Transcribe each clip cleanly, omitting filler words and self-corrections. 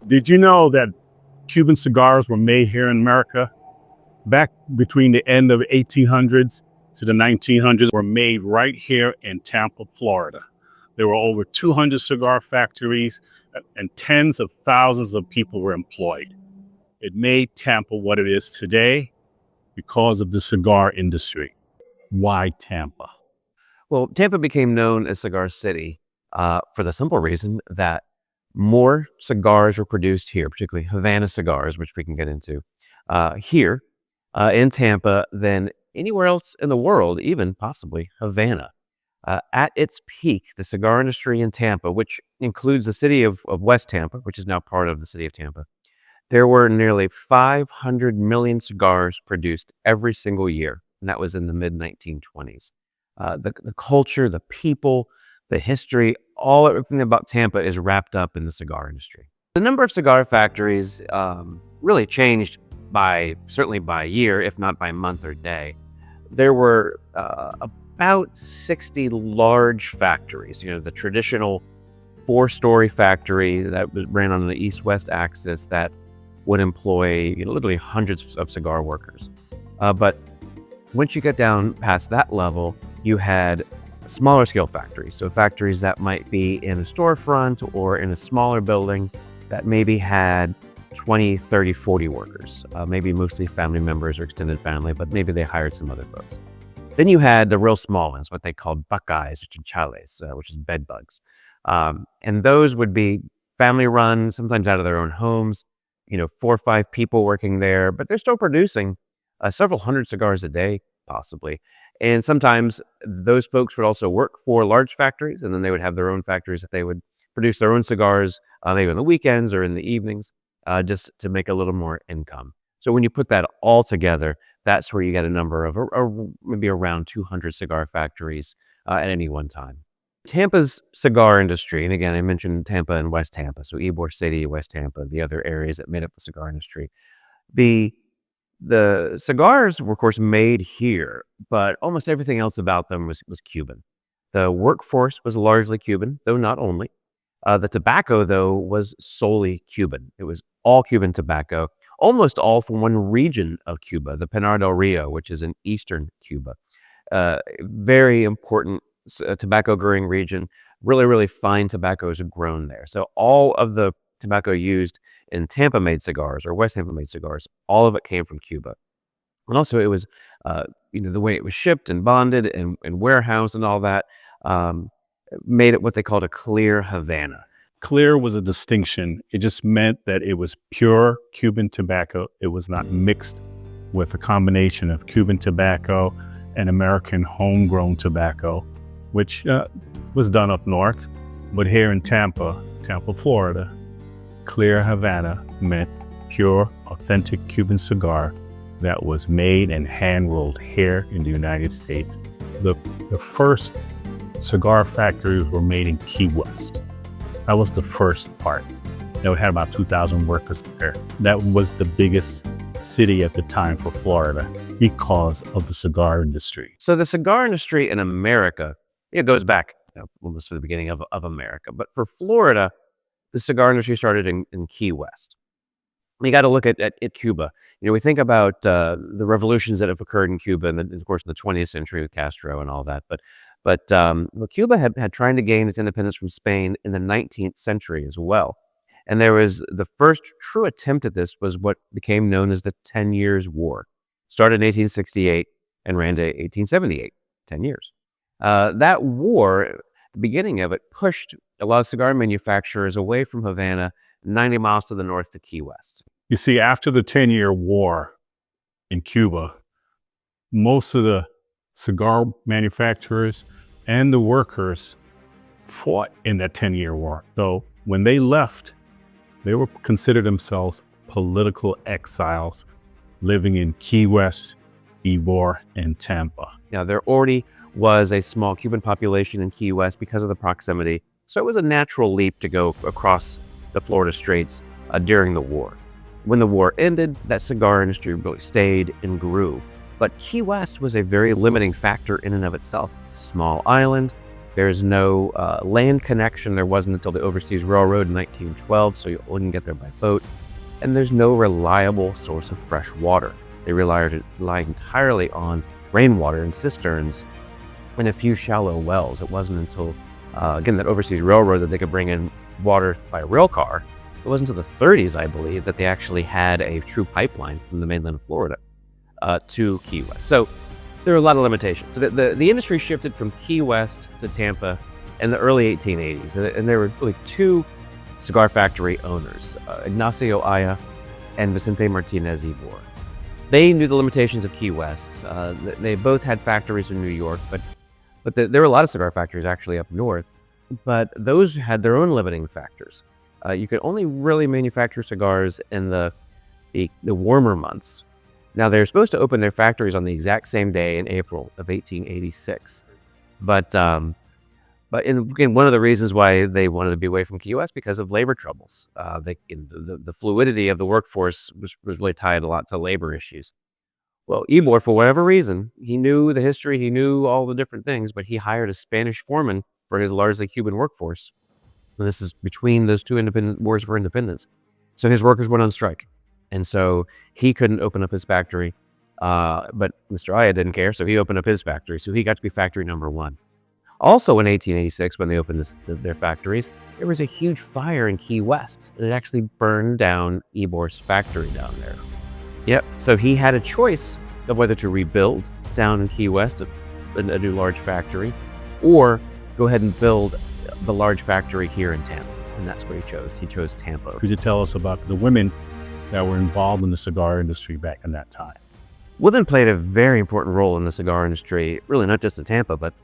Did you know that Cuban cigars were made here in America? Back between the end of the 1800s to the 1900s were made right here in Tampa, Florida. There were over 200 cigar factories and tens of thousands of people were employed. It made Tampa what it is today because of the cigar industry. Why Tampa? Well, Tampa became known as Cigar City for the simple reason that more cigars were produced here, particularly Havana cigars, which we can get into, here in Tampa than anywhere else in the world, even possibly Havana. At its peak, the cigar industry in Tampa, which includes the city of West Tampa, which is now part of the city of Tampa, there were nearly 500 million cigars produced every single year, and that was in the mid-1920s. The culture, the people, the history, everything about Tampa is wrapped up in the cigar industry. The number of cigar factories really changed certainly by year, if not by month or day. There were about 60 large factories, the traditional 4-story factory that ran on the east-west axis that would employ literally hundreds of cigar workers. But once you get down past that level, you had smaller scale factories. So factories that might be in a storefront or in a smaller building that maybe had 20, 30, 40 workers, maybe mostly family members or extended family, but maybe they hired some other folks. Then you had the real small ones, what they called buckeyes or chinchales, which is bed bugs. And those would be family run, sometimes out of their own homes, 4 or 5 people working there, but they're still producing several hundred cigars a day, possibly. And sometimes those folks would also work for large factories, and then they would have their own factories that they would produce their own cigars, maybe on the weekends or in the evenings, just to make a little more income. So when you put that all together, that's where you get a number of maybe around 200 cigar factories at any one time. Tampa's cigar industry, and again, I mentioned Tampa and West Tampa, so Ybor City, West Tampa, the other areas that made up the cigar industry. The cigars were, of course, made here, but almost everything else about them was Cuban. The workforce was largely Cuban, though not only. The tobacco, though, was solely Cuban. It was all Cuban tobacco, almost all from one region of Cuba, the Pinar del Rio, which is in eastern Cuba. Very important tobacco growing region. Really, really fine tobacco is grown there. So all of the tobacco used in Tampa-made cigars or West Tampa-made cigars, all of it came from Cuba. And also it was, the way it was shipped and bonded and warehoused and all that made it what they called a clear Havana. Clear was a distinction. It just meant that it was pure Cuban tobacco. It was not mixed with a combination of Cuban tobacco and American homegrown tobacco, which was done up north. But here in Tampa, Florida, clear Havana meant pure, authentic Cuban cigar that was made and hand-rolled here in the United States. The first cigar factories were made in Key West. That was the first part. We had about 2,000 workers there. That was the biggest city at the time for Florida because of the cigar industry. So the cigar industry in America, it goes back almost to the beginning of America. But for Florida, the cigar industry started in Key West. We got to look at Cuba. We think about the revolutions that have occurred in Cuba, and of course in the 20th century with Castro and all that. But Cuba had trying to gain its independence from Spain in the 19th century as well. And there was the first true attempt at this was what became known as the 10 Years' War. Started in 1868 and ran to 1878, 10 years. That war, the beginning of it, pushed a lot of cigar manufacturers away from Havana, 90 miles to the north to Key West. You see, after the 10-year war in Cuba, most of the cigar manufacturers and the workers fought in that 10-year war. So when they left, they were considered themselves political exiles living in Key West, Ybor, and Tampa. Now, there already was a small Cuban population in Key West because of the proximity, so it was a natural leap to go across the Florida Straits during the war. When the war ended, that cigar industry really stayed and grew. But Key West was a very limiting factor in and of itself. It's a small island. There's no land connection. There wasn't until the Overseas Railroad in 1912, so you only can get there by boat. And there's no reliable source of fresh water. They rely entirely on rainwater and cisterns and a few shallow wells. It wasn't until, again, that Overseas Railroad that they could bring in water by rail car. It wasn't until the 30s, I believe, that they actually had a true pipeline from the mainland of Florida to Key West. So there are a lot of limitations. So the industry shifted from Key West to Tampa in the early 1880s. And there were really two cigar factory owners, Ignacio Aya and Vicente Martinez Ybor. They knew the limitations of Key West. They both had factories in New York, but there were a lot of cigar factories actually up north, but those had their own limiting factors. You could only really manufacture cigars in the warmer months. Now, they're supposed to open their factories on the exact same day in April of 1886. But again, one of the reasons why they wanted to be away from Key West because of labor troubles. The fluidity of the workforce was really tied a lot to labor issues. Well, Ybor, for whatever reason, he knew the history, he knew all the different things, but he hired a Spanish foreman for his largely Cuban workforce. And this is between those two wars for independence. So his workers went on strike. And so he couldn't open up his factory, but Mr. Aya didn't care, so he opened up his factory. So he got to be factory number one. Also in 1886, when they opened their factories, there was a huge fire in Key West, and it actually burned down Ybor's factory down there. Yep, so he had a choice of whether to rebuild down in Key West a new large factory, or go ahead and build the large factory here in Tampa. And that's what he chose. He chose Tampa. Could you tell us about the women that were involved in the cigar industry back in that time? Women played a very important role in the cigar industry, really not just in Tampa, but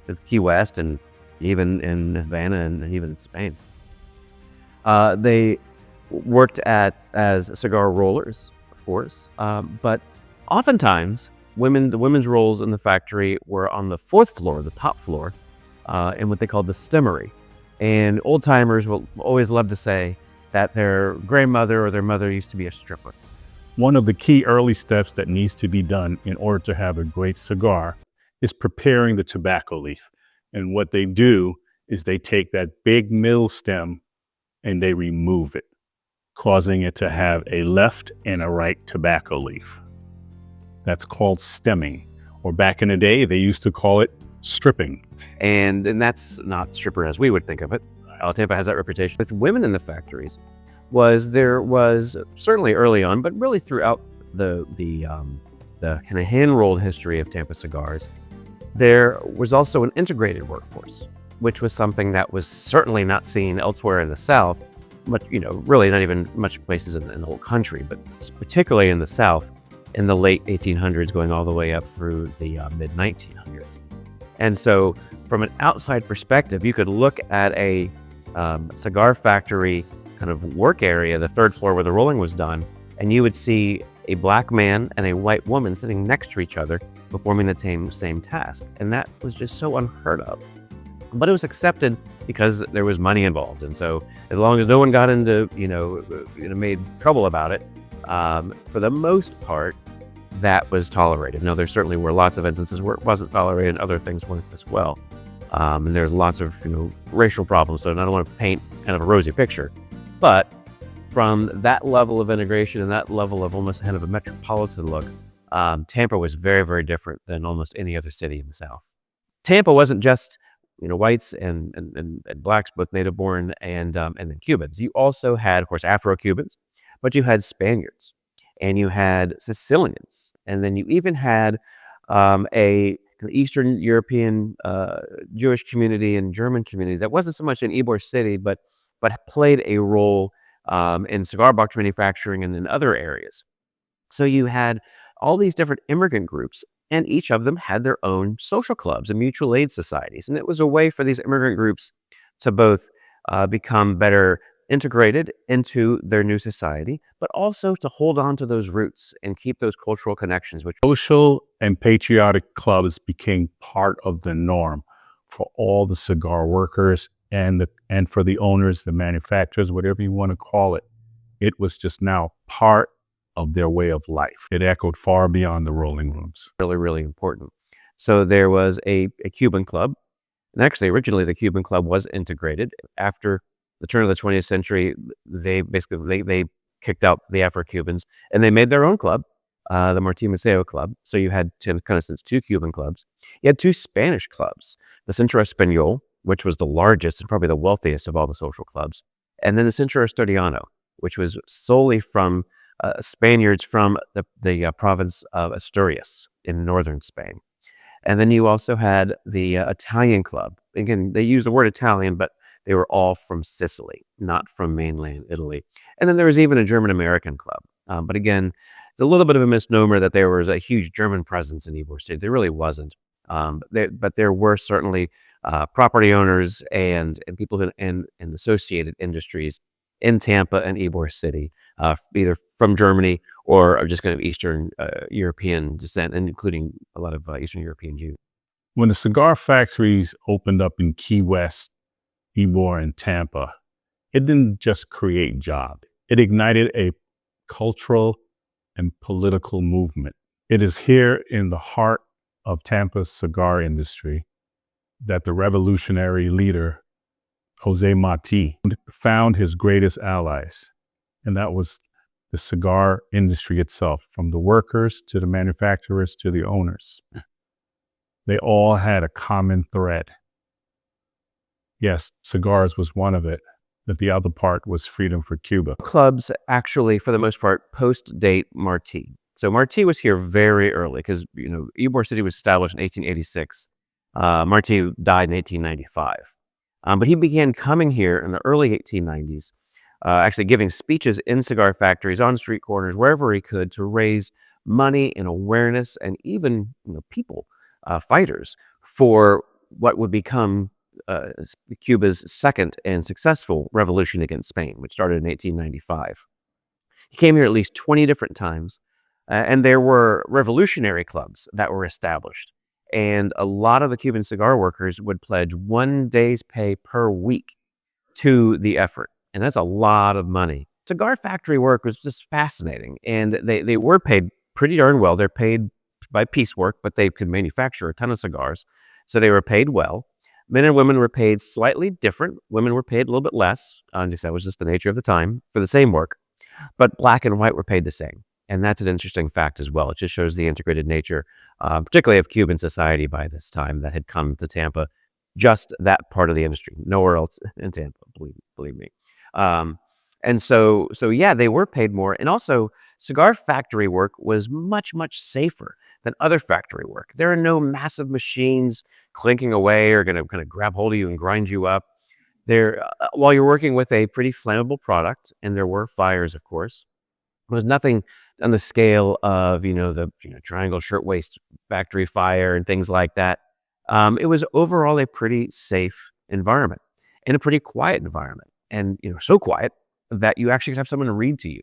with Key West and even in Havana and even in Spain. They worked as cigar rollers, of course, but oftentimes the women's roles in the factory were on the fourth floor, the top floor, in what they called the stimmery. And old timers will always love to say that their grandmother or their mother used to be a stripper. One of the key early steps that needs to be done in order to have a great cigar is preparing the tobacco leaf. And what they do is they take that big middle stem and they remove it, causing it to have a left and a right tobacco leaf. That's called stemming, or back in the day, they used to call it stripping. And that's not stripper as we would think of it. Tampa has that reputation. With women in the factories, there was certainly early on, but really throughout the kind of hand-rolled history of Tampa cigars, there was also an integrated workforce, which was something that was certainly not seen elsewhere in the South, but really not even much places in the whole country, but particularly in the South in the late 1800s, going all the way up through the mid 1900s. And so, from an outside perspective, you could look at a cigar factory kind of work area, the third floor where the rolling was done, and you would see a black man and a white woman sitting next to each other performing the same task. And that was just so unheard of. But it was accepted because there was money involved. And so as long as no one got into, made trouble about it, for the most part, that was tolerated. Now, there certainly were lots of instances where it wasn't tolerated and other things weren't as well. And there's lots of, racial problems. So I don't want to paint kind of a rosy picture. But from that level of integration and that level of almost kind of a metropolitan look, Tampa was very, very different than almost any other city in the South. Tampa wasn't just, whites and blacks, both native-born and then Cubans. You also had, of course, Afro-Cubans, but you had Spaniards and you had Sicilians, and then you even had a Eastern European Jewish community and German community that wasn't so much in Ybor City, but played a role in cigar box manufacturing and in other areas. So you had all these different immigrant groups, and each of them had their own social clubs and mutual aid societies. And it was a way for these immigrant groups to both become better integrated into their new society, but also to hold on to those roots and keep those cultural connections. Which social and patriotic clubs became part of the norm for all the cigar workers and for the owners, the manufacturers, whatever you want to call it. It was just now part of their way of life. It echoed far beyond the rolling rooms. Really, really important. So there was a Cuban club, And actually, originally, the Cuban Club was integrated. After the turn of the 20th century, they kicked out the Afro-Cubans, and they made their own club, the Martí Maceo Club. So you had since two Cuban clubs. You had two Spanish clubs, the Centro Español, which was the largest and probably the wealthiest of all the social clubs, and then the Centro Asturiano, which was solely from Spaniards from the province of Asturias in northern Spain. And then you also had the Italian club. Again, they use the word Italian, but they were all from Sicily, not from mainland Italy. And then there was even a German-American club. But again, it's a little bit of a misnomer that there was a huge German presence in Ybor City. There really wasn't. But there were certainly property owners and people in associated industries in Tampa and Ybor City, either from Germany or of just kind of Eastern European descent, and including a lot of Eastern European Jews. When the cigar factories opened up in Key West, Ybor, and Tampa, it didn't just create jobs. It ignited a cultural and political movement. It is here in the heart of Tampa's cigar industry that the revolutionary leader, Jose Marti, found his greatest allies, and that was the cigar industry itself, from the workers to the manufacturers to the owners. They all had a common thread. Yes, cigars was one of it, but the other part was freedom for Cuba. Clubs actually, for the most part, post-date Marti. So Marti was here very early because, Ybor City was established in 1886. Marti died in 1895. But he began coming here in the early 1890s, actually giving speeches in cigar factories, on street corners, wherever he could, to raise money and awareness and even people, fighters, for what would become Cuba's second and successful revolution against Spain, which started in 1895. He came here at least 20 different times, and there were revolutionary clubs that were established. And a lot of the Cuban cigar workers would pledge 1 day's pay per week to the effort. And that's a lot of money. Cigar factory work was just fascinating. And they were paid pretty darn well. They're paid by piecework, but they could manufacture a ton of cigars. So they were paid well. Men and women were paid slightly different. Women were paid a little bit less. That was just the nature of the time for the same work. But black and white were paid the same. And that's an interesting fact as well. It just shows the integrated nature, particularly of Cuban society by this time, that had come to Tampa, just that part of the industry, nowhere else in Tampa, believe me. And so yeah, they were paid more. And also, cigar factory work was much, much safer than other factory work. There are no massive machines clinking away or going to kind of grab hold of you and grind you up. While you're working with a pretty flammable product, and there were fires, of course, it was nothing on the scale of, the Triangle Shirtwaist factory fire and things like that. It was overall a pretty safe environment and a pretty quiet environment. And, so quiet that you actually could have someone read to you.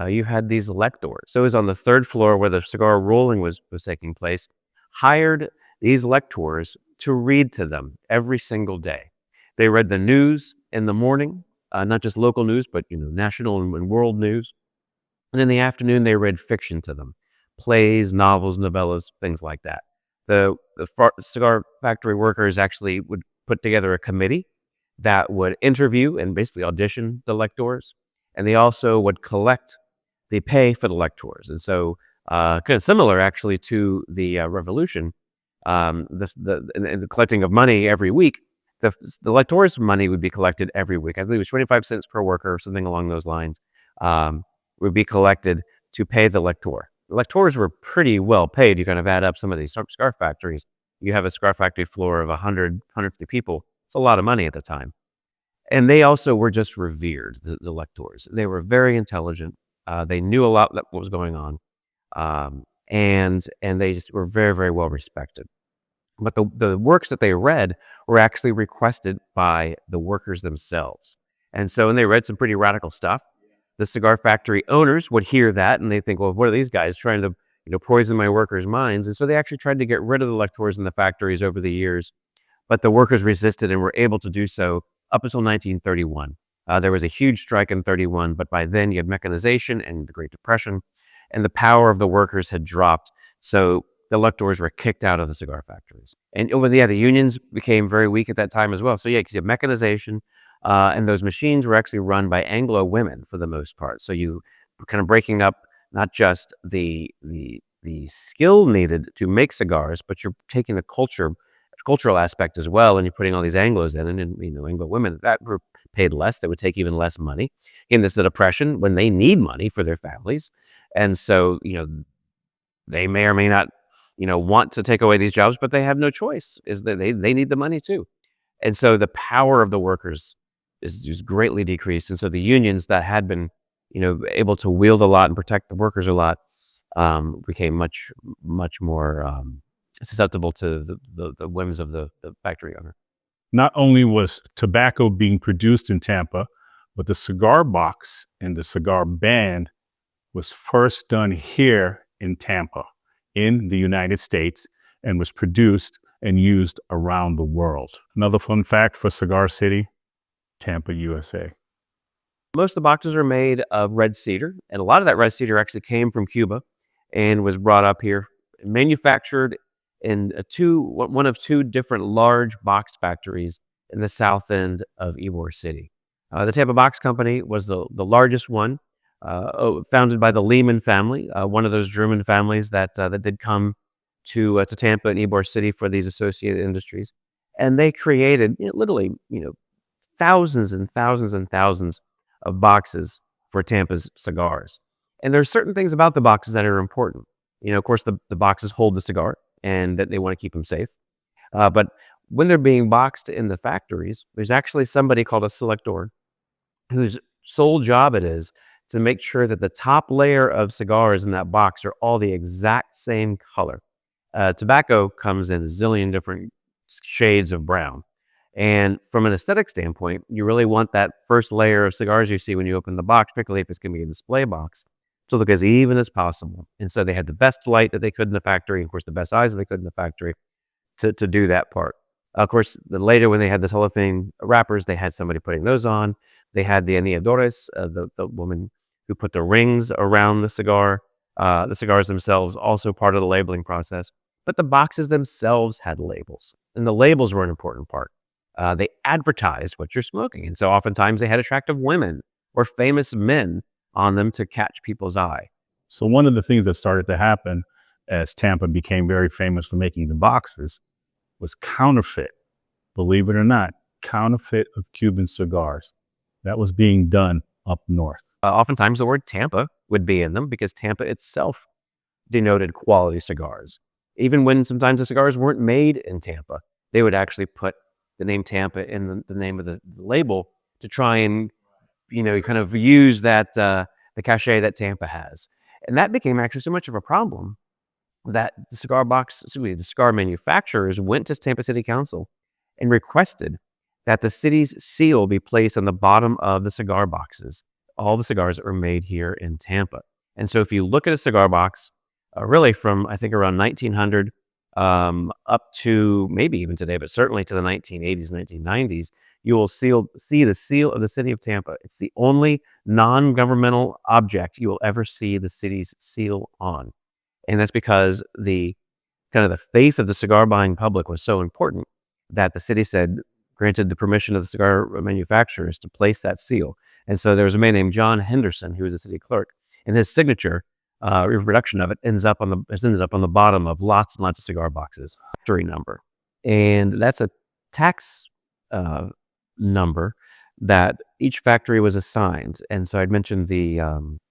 You had these lectors. So it was on the third floor where the cigar rolling was taking place, hired these lectors to read to them every single day. They read the news in the morning, not just local news, but, national and world news. And in the afternoon, they read fiction to them, plays, novels, novellas, things like that. The cigar factory workers actually would put together a committee that would interview and basically audition the lectors. And they also would collect the pay for the lectors. And so kind of similar actually to the revolution, the collecting of money every week, the lectors' money would be collected every week. I believe it was 25 cents per worker or something along those lines. Would be collected to pay the lector. The lectors were pretty well paid. You kind of add up some of these cigar factories. You have a cigar factory floor of 100, 150 people. It's a lot of money at the time. And they also were just revered, the lectors. They were very intelligent. They knew a lot of what was going on. And they just were very, very well respected. But the works that they read were actually requested by the workers themselves. And they read some pretty radical stuff. The cigar factory owners would hear that and they think, well, what are these guys trying to, poison my workers' minds? And so they actually tried to get rid of the lectors in the factories over the years, but the workers resisted and were able to do so up until 1931. There was a huge strike in 31, but by then you had mechanization and the Great Depression, and the power of the workers had dropped. So the electors were kicked out of the cigar factories. And the unions became very weak at that time as well. So yeah, because you have mechanization, and those machines were actually run by Anglo women for the most part. So you were kind of breaking up not just the skill needed to make cigars, but you're taking the cultural aspect as well, and you're putting all these Anglos in, and Anglo women that were paid less, they would take even less money. In this, the Depression, when they need money for their families, and so they may or may not want to take away these jobs, but they have no choice. Is that they need the money too, and so the power of the workers is greatly decreased, and so the unions that had been able to wield a lot and protect the workers a lot became much more susceptible to the whims of the factory owner. Not only was tobacco being produced in Tampa, but the cigar box and the cigar band was first done here in Tampa, in the United States, and was produced and used around the world. Another fun fact for Cigar City, Tampa, USA. Most of the boxes are made of red cedar, and a lot of that red cedar actually came from Cuba and was brought up here, manufactured in one of two different large box factories in the south end of Ybor City. The Tampa Box Company was the largest one, founded by the Lehman family, one of those German families that did come to Tampa and Ybor City for these associated industries. And they created literally thousands and thousands and thousands of boxes for Tampa's cigars. And there's certain things about the boxes that are important. Of course, the boxes hold the cigar and that they want to keep them safe. But when they're being boxed in the factories, there's actually somebody called a selector whose sole job it is to make sure that the top layer of cigars in that box are all the exact same color. Tobacco comes in a zillion different shades of brown. And from an aesthetic standpoint, you really want that first layer of cigars you see when you open the box, particularly if it's going to be a display box, to look as even as possible. And so they had the best light that they could in the factory, and of course the best eyes that they could in the factory to do that part. Of course, later when they had this Hall of Fame wrappers, they had somebody putting those on. They had the aneadores, the woman who put the rings around the cigar. The cigars themselves, also part of the labeling process. But the boxes themselves had labels, and the labels were an important part. They advertised what you're smoking, and so oftentimes they had attractive women or famous men on them to catch people's eye. So one of the things that started to happen as Tampa became very famous for making the boxes was counterfeit, believe it or not, counterfeit of Cuban cigars. That was being done up north. Oftentimes the word Tampa would be in them because Tampa itself denoted quality cigars. Even when sometimes the cigars weren't made in Tampa, they would actually put the name Tampa in the name of the label to try and kind of use that the cachet that Tampa has. And that became actually so much of a problem that the cigar manufacturers went to Tampa City Council and requested that the city's seal be placed on the bottom of the cigar boxes. All the cigars are made here in Tampa. And so if you look at a cigar box, really from, I think, around 1900 up to maybe even today, but certainly to the 1980s, 1990s, you will see the seal of the city of Tampa. It's the only non-governmental object you will ever see the city's seal on. And that's because the faith of the cigar buying public was so important that the city granted the permission of the cigar manufacturers to place that seal. And so there was a man named John Henderson, who was a city clerk, and his signature reproduction of it has ended up on the bottom of lots and lots of cigar boxes. Factory number, and that's a tax number that each factory was assigned. And so I'd mentioned the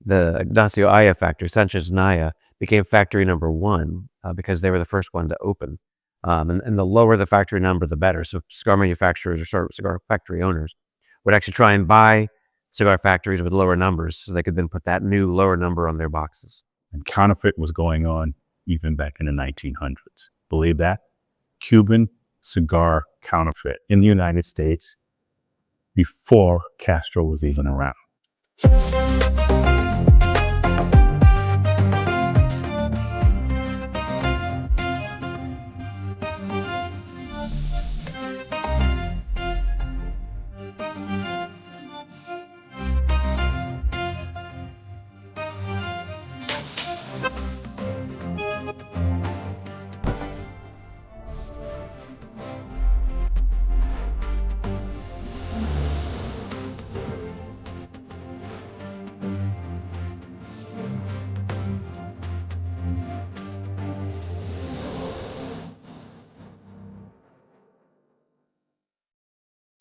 Ignacio Aya factory, Sanchez Naya, became factory number 1 because they were the first one to open. And the lower the factory number, the better. So cigar manufacturers or cigar factory owners would actually try and buy cigar factories with lower numbers so they could then put that new lower number on their boxes. And counterfeit was going on even back in the 1900s. Believe that? Cuban cigar counterfeit in the United States before Castro was even around.